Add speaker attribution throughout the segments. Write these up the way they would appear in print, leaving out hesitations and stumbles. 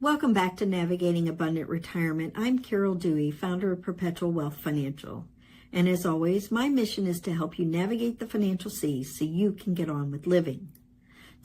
Speaker 1: Welcome back to Navigating Abundant Retirement. I'm Carol Dewey, founder of Perpetual Wealth Financial. And as always, my mission is to help you navigate the financial seas so you can get on with living.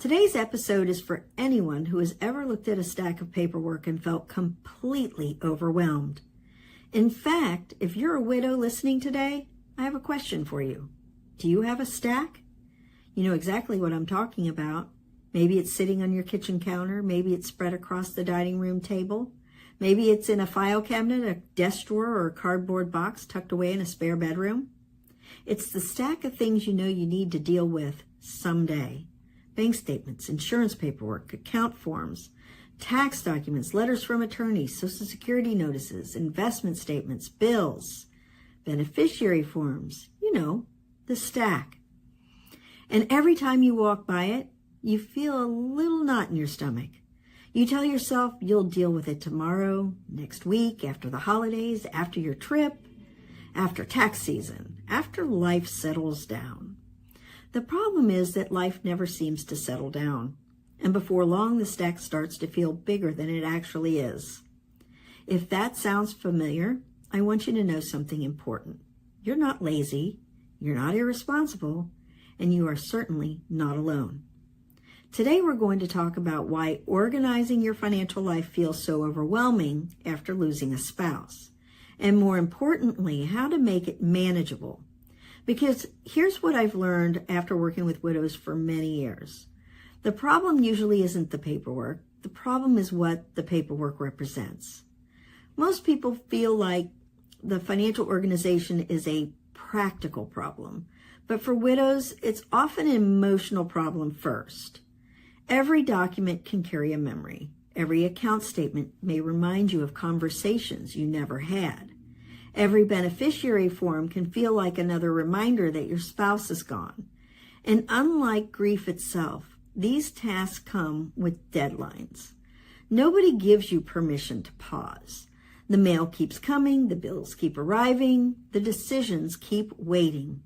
Speaker 1: Today's episode is for anyone who has ever looked at a stack of paperwork and felt completely overwhelmed. In fact, if you're a widow listening today, I have a question for you. Do you have a stack? You know exactly what I'm talking about. Maybe it's sitting on your kitchen counter. Maybe it's spread across the dining room table. Maybe it's in a file cabinet, a desk drawer, or a cardboard box tucked away in a spare bedroom. It's the stack of things you know you need to deal with someday. Bank statements, insurance paperwork, account forms, tax documents, letters from attorneys, Social Security notices, investment statements, bills, beneficiary forms, the stack. And every time you walk by it, you feel a little knot in your stomach. You tell yourself you'll deal with it tomorrow, next week, after the holidays, after your trip, after tax season, after life settles down. The problem is that life never seems to settle down, and before long the stack starts to feel bigger than it actually is. If that sounds familiar, I want you to know something important. You're not lazy, you're not irresponsible, and you are certainly not alone. Today we're going to talk about why organizing your financial life feels so overwhelming after losing a spouse, and more importantly, how to make it manageable. Because here's what I've learned after working with widows for many years. The problem usually isn't the paperwork. The problem is what the paperwork represents. Most people feel like the financial organization is a practical problem, but for widows, it's often an emotional problem first. Every document can carry a memory. Every account statement may remind you of conversations you never had. Every beneficiary form can feel like another reminder that your spouse is gone. And unlike grief itself, these tasks come with deadlines. Nobody gives you permission to pause. The mail keeps coming, the bills keep arriving, the decisions keep waiting.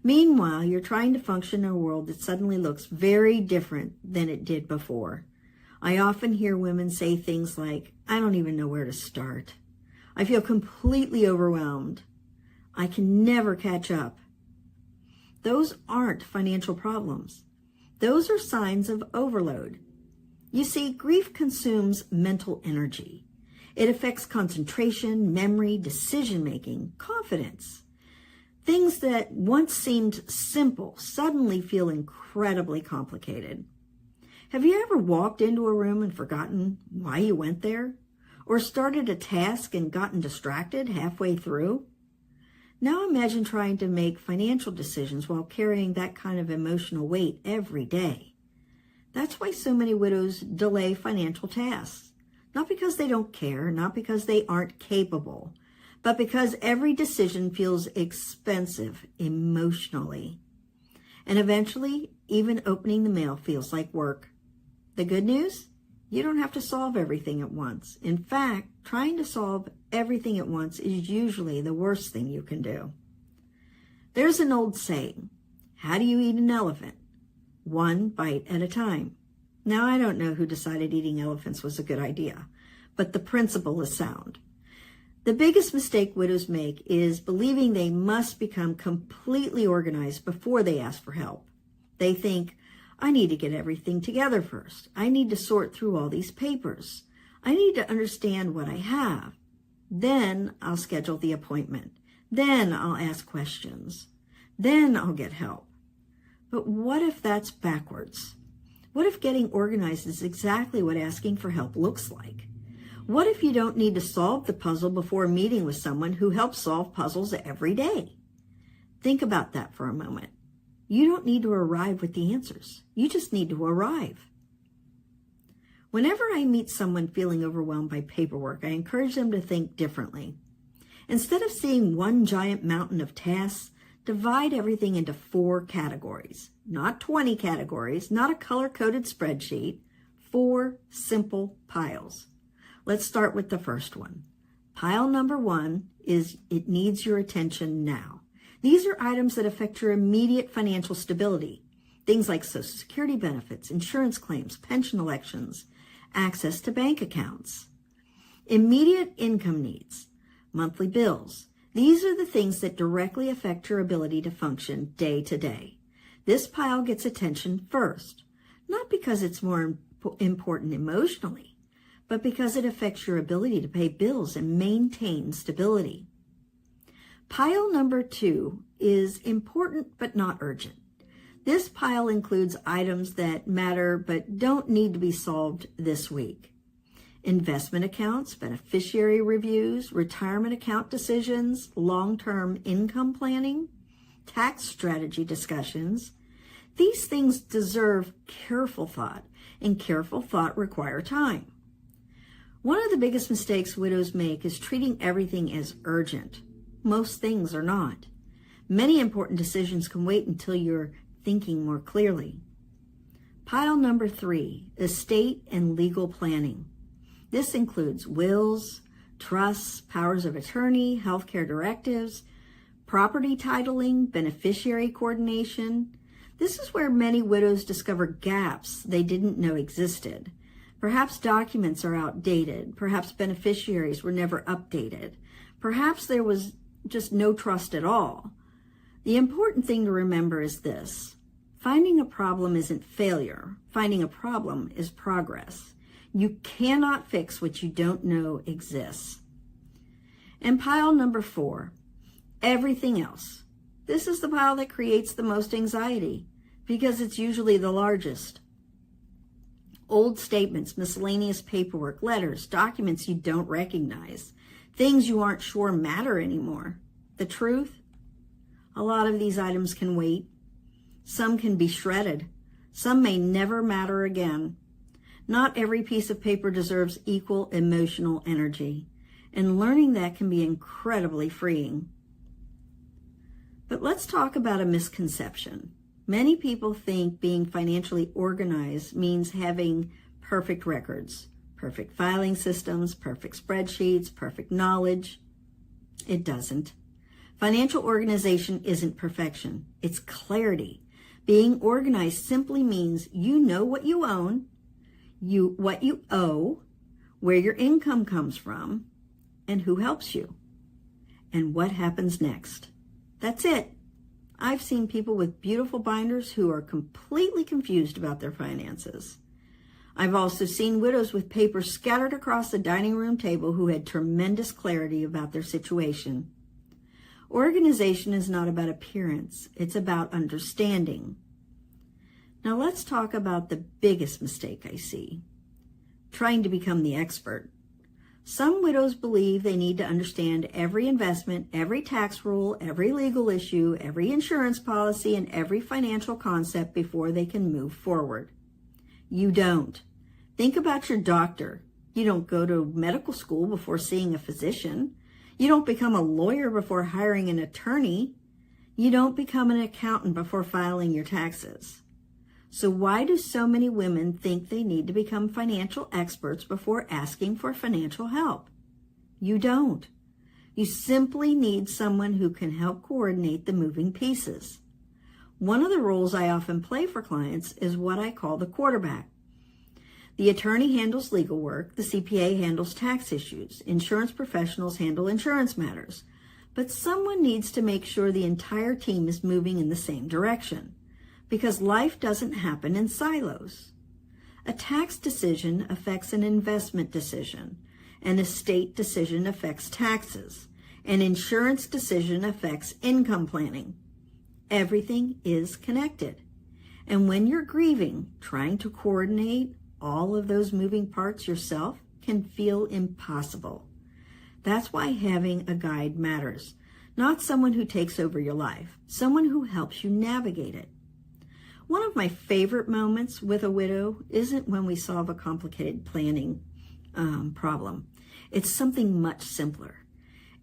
Speaker 1: Meanwhile, you're trying to function in a world that suddenly looks very different than it did before. I often hear women say things like, I don't even know where to start. I feel completely overwhelmed. I can never catch up. Those aren't financial problems. Those are signs of overload. You see, grief consumes mental energy. It affects concentration, memory, decision-making, confidence. Things that once seemed simple suddenly feel incredibly complicated. Have you ever walked into a room and forgotten why you went there? Or started a task and gotten distracted halfway through? Now imagine trying to make financial decisions while carrying that kind of emotional weight every day. That's why so many widows delay financial tasks. Not because they don't care, not because they aren't capable, but because every decision feels expensive emotionally. And eventually, even opening the mail feels like work. The good news? You don't have to solve everything at once. In fact, trying to solve everything at once is usually the worst thing you can do. There's an old saying, how do you eat an elephant? One bite at a time. Now, I don't know who decided eating elephants was a good idea, but the principle is sound. The biggest mistake widows make is believing they must become completely organized before they ask for help. They think, I need to get everything together first. I need to sort through all these papers. I need to understand what I have. Then I'll schedule the appointment. Then I'll ask questions. Then I'll get help. But what if that's backwards? What if getting organized is exactly what asking for help looks like? What if you don't need to solve the puzzle before meeting with someone who helps solve puzzles every day? Think about that for a moment. You don't need to arrive with the answers. You just need to arrive. Whenever I meet someone feeling overwhelmed by paperwork, I encourage them to think differently. Instead of seeing one giant mountain of tasks, divide everything into 4 categories. Not 20 categories, not a color-coded spreadsheet, 4 simple piles. Let's start with the first one. Pile number 1 is it needs your attention now. These are items that affect your immediate financial stability. Things like Social Security benefits, insurance claims, pension elections, access to bank accounts. Immediate income needs, monthly bills. These are the things that directly affect your ability to function day to day. This pile gets attention first, not because it's more important emotionally, but because it affects your ability to pay bills and maintain stability. Pile number 2 is important but not urgent. This pile includes items that matter but don't need to be solved this week. Investment accounts, beneficiary reviews, retirement account decisions, long-term income planning, tax strategy discussions. These things deserve careful thought, and careful thought require time. One of the biggest mistakes widows make is treating everything as urgent. Most things are not. Many important decisions can wait until you're thinking more clearly. Pile number 3, estate and legal planning. This includes wills, trusts, powers of attorney, healthcare directives, property titling, beneficiary coordination. This is where many widows discover gaps they didn't know existed. Perhaps documents are outdated. Perhaps beneficiaries were never updated. Perhaps there was just no trust at all. The important thing to remember is this: finding a problem isn't failure. Finding a problem is progress. You cannot fix what you don't know exists. And pile number 4, everything else. This is the pile that creates the most anxiety because it's usually the largest. Old statements, miscellaneous paperwork, letters, documents you don't recognize, things you aren't sure matter anymore. The truth? A lot of these items can wait. Some can be shredded. Some may never matter again. Not every piece of paper deserves equal emotional energy, and learning that can be incredibly freeing. But let's talk about a misconception. Many people think being financially organized means having perfect records, perfect filing systems, perfect spreadsheets, perfect knowledge. It doesn't. Financial organization isn't perfection. It's clarity. Being organized simply means you know what you own, what you owe, where your income comes from, and who helps you, and what happens next. That's it. I've seen people with beautiful binders who are completely confused about their finances. I've also seen widows with papers scattered across the dining room table who had tremendous clarity about their situation. Organization is not about appearance. It's about understanding. Now let's talk about the biggest mistake I see: trying to become the expert. Some widows believe they need to understand every investment, every tax rule, every legal issue, every insurance policy, and every financial concept before they can move forward. You don't. Think about your doctor. You don't go to medical school before seeing a physician. You don't become a lawyer before hiring an attorney. You don't become an accountant before filing your taxes. So why do so many women think they need to become financial experts before asking for financial help? You don't. You simply need someone who can help coordinate the moving pieces. One of the roles I often play for clients is what I call the quarterback. The attorney handles legal work, the CPA handles tax issues, insurance professionals handle insurance matters, but someone needs to make sure the entire team is moving in the same direction, because life doesn't happen in silos. A tax decision affects an investment decision, an estate decision affects taxes, an insurance decision affects income planning. Everything is connected. And when you're grieving, trying to coordinate all of those moving parts yourself can feel impossible. That's why having a guide matters. Not someone who takes over your life, someone who helps you navigate it. One of my favorite moments with a widow isn't when we solve a complicated planning problem. It's something much simpler.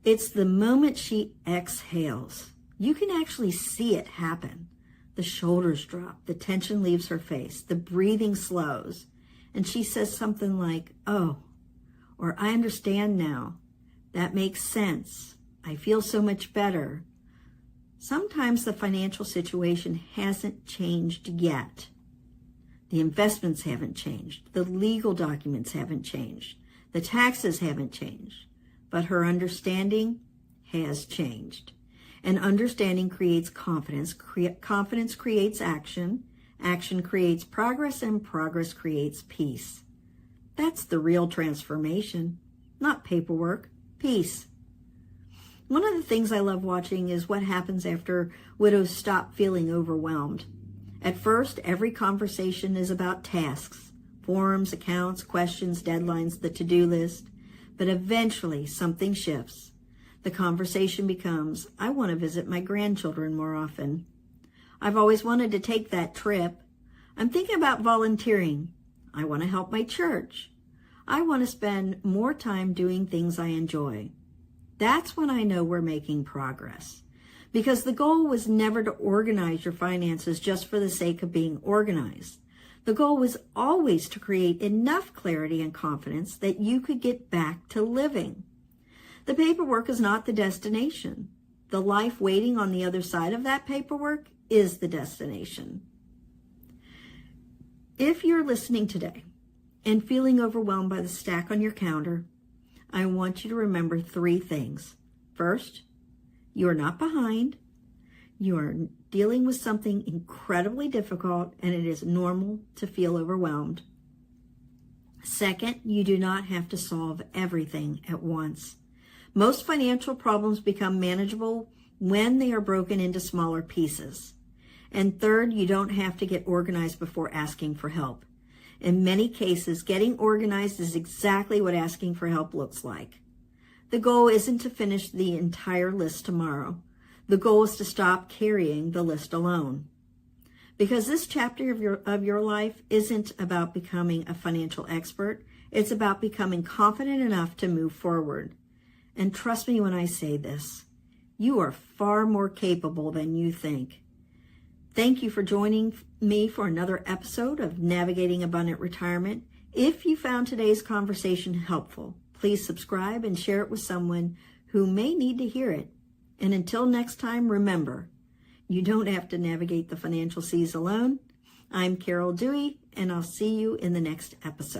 Speaker 1: It's the moment she exhales. You can actually see it happen. The shoulders drop, the tension leaves her face, the breathing slows, and she says something like, "Oh," or "I understand now. That makes sense. I feel so much better." Sometimes the financial situation hasn't changed yet. The investments haven't changed. The legal documents haven't changed. The taxes haven't changed. But her understanding has changed. And understanding creates confidence. Confidence creates action. Action creates progress, and progress creates peace. That's the real transformation. Not paperwork. Peace. One of the things I love watching is what happens after widows stop feeling overwhelmed. At first, every conversation is about tasks, forms, accounts, questions, deadlines, the to-do list. But eventually, something shifts. The conversation becomes, I want to visit my grandchildren more often. I've always wanted to take that trip. I'm thinking about volunteering. I want to help my church. I want to spend more time doing things I enjoy. That's when I know we're making progress. Because the goal was never to organize your finances just for the sake of being organized. The goal was always to create enough clarity and confidence that you could get back to living. The paperwork is not the destination. The life waiting on the other side of that paperwork is the destination. If you're listening today and feeling overwhelmed by the stack on your counter, I want you to remember 3 things. First, you are not behind. You are dealing with something incredibly difficult, and it is normal to feel overwhelmed. Second, you do not have to solve everything at once. Most financial problems become manageable when they are broken into smaller pieces. And third, you don't have to get organized before asking for help. In many cases, getting organized is exactly what asking for help looks like. The goal isn't to finish the entire list tomorrow. The goal is to stop carrying the list alone. Because this chapter of your life isn't about becoming a financial expert. It's about becoming confident enough to move forward. And trust me when I say this, you are far more capable than you think. Thank you for joining me for another episode of Navigating Abundant Retirement. If you found today's conversation helpful, please subscribe and share it with someone who may need to hear it. And until next time, remember, you don't have to navigate the financial seas alone. I'm Carol Dewey, and I'll see you in the next episode.